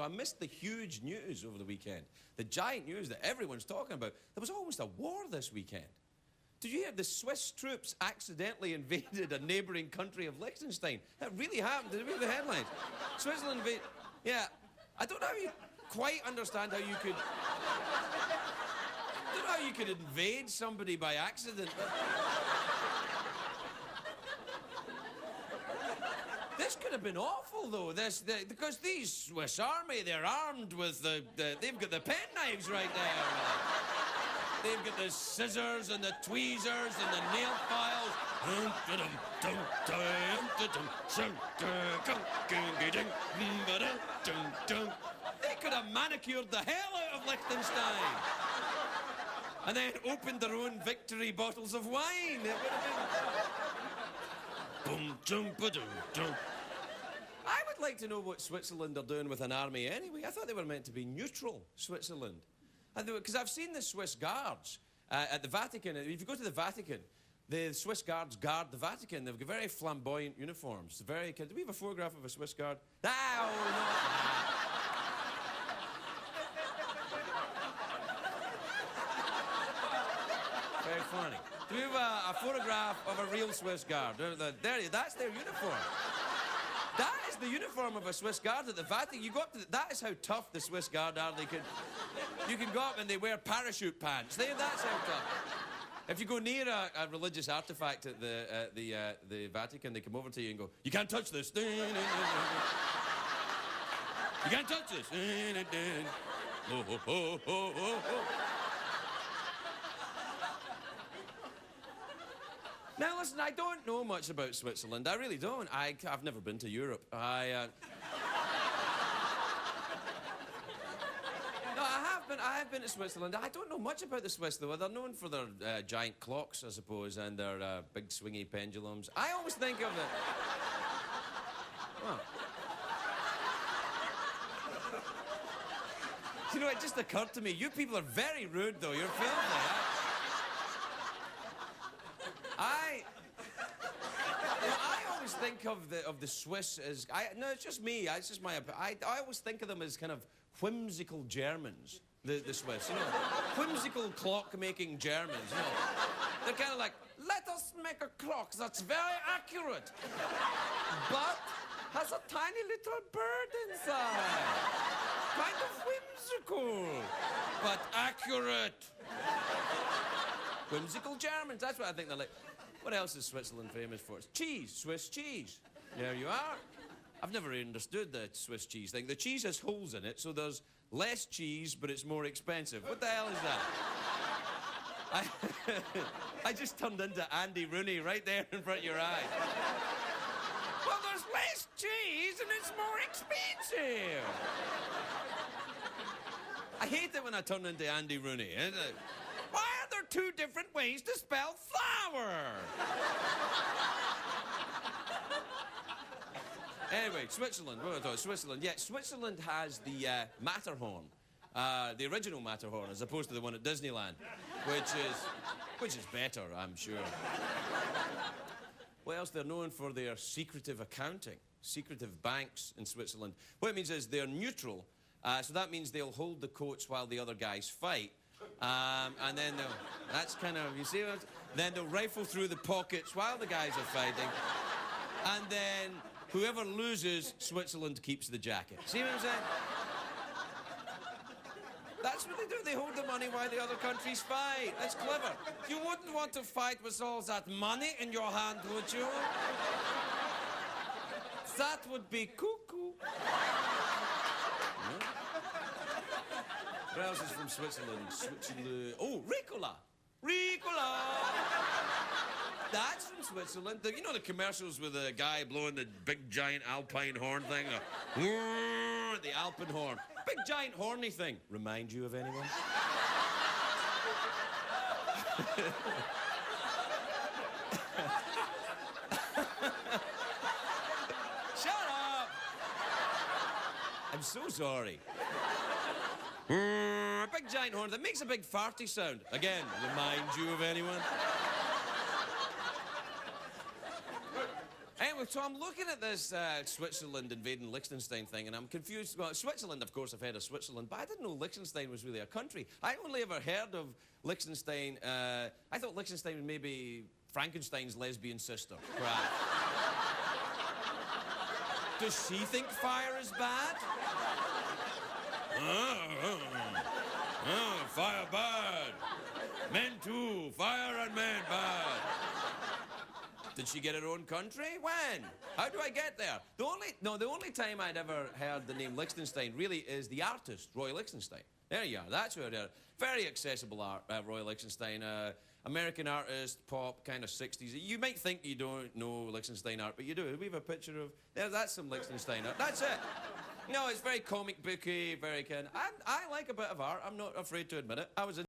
I missed the huge news over the weekend. The giant news that everyone's talking about. There was almost a war this weekend. Did you hear the Swiss troops accidentally invaded a neighbouring country of Liechtenstein? That really happened. Did you read the headlines? Switzerland invaded... Yeah. I don't know how you quite understand how you could... I don't know how you could invade somebody by accident, but... This could have been awful, though, because these Swiss army, they're armed with they've got the penknives right there. They've got the scissors and the tweezers and the nail files. They could have manicured the hell out of Liechtenstein. And then opened their own victory bottles of wine. It would have been... I would like to know what Switzerland are doing with an army anyway. I thought they were meant to be neutral, Switzerland. Because I've seen the Swiss guards at the Vatican. If you go to the Vatican, the Swiss guards guard the Vatican. They've got very flamboyant uniforms. Do we have a photograph of a Swiss guard? Oh, no. Very funny. Do we have a photograph of a real Swiss guard? That's their uniform. That is the uniform of a Swiss guard at the Vatican. That is how tough the Swiss guard are. You can go up and they wear parachute pants. That's how tough. If you go near a religious artifact at the Vatican, they come over to you and go, "You can't touch this." You can't touch this. Now, listen, I don't know much about Switzerland. I really don't. I've never been to Europe. No, I have been to Switzerland. I don't know much about the Swiss, though. They're known for their giant clocks, I suppose, and their big swingy pendulums. I always think of it... Oh. You know, it just occurred to me, you people are very rude, though. You're filthy. I always think of the Swiss as... No, it's just me. It's just my... I always think of them as kind of whimsical Germans, the Swiss, you know. Whimsical clock-making Germans, you know. They're kind of like, let us make a clock that's very accurate, but has a tiny little bird inside. Kind of whimsical, but accurate. Whimsical Germans, that's what I think they're like. What else is Switzerland famous for? It's cheese, Swiss cheese. There you are. I've never really understood the Swiss cheese thing. The cheese has holes in it, so there's less cheese, but it's more expensive. What the hell is that? I just turned into Andy Rooney right there in front of your eye. Well, there's less cheese and it's more expensive. I hate it when I turn into Andy Rooney. Why are there two different ways to spell flower? Anyway, Switzerland. What am I talking? Switzerland. Yeah, Switzerland has the Matterhorn, the original Matterhorn, as opposed to the one at Disneyland, which is better, I'm sure. What else? They're known for their secretive accounting, secretive banks in Switzerland. What it means is they're neutral, so that means they'll hold the coats while the other guys fight. And then that's kind of, you see, then they'll rifle through the pockets while the guys are fighting. And then whoever loses, Switzerland keeps the jacket. See what I'm saying? That's what they do. They hold the money while the other countries fight. That's clever. You wouldn't want to fight with all that money in your hand, would you? That would be cuckoo. Yeah. What else is from Switzerland? Switzerland. Oh, Ricola. Ricola. That's from Switzerland. You know the commercials with the guy blowing the big giant alpine horn thing? The Alpenhorn. Big giant horny thing. Remind you of anyone? Shut up! I'm so sorry. A big giant horn that makes a big farty sound. Again, remind you of anyone? Anyway, so I'm looking at this Switzerland invading Liechtenstein thing, and I'm confused. Well, Switzerland, of course, I've heard of Switzerland, but I didn't know Liechtenstein was really a country. I only ever heard of Liechtenstein. I thought Liechtenstein was maybe Frankenstein's lesbian sister. Right. Does she think fire is bad? Fire bad. Men too. Fire and men bad. Did she get her own country? When? How do I get there? The only time I'd ever heard the name Liechtenstein really is the artist, Roy Lichtenstein. There you are, that's who I heard. Very accessible art, Roy Lichtenstein. American artist, pop, kind of 60s. You might think you don't know Lichtenstein art, but you do. We have a picture of, that's some Lichtenstein art. That's it. No, it's very comic booky, very kind of, I like a bit of art. I'm not afraid to admit it. I was in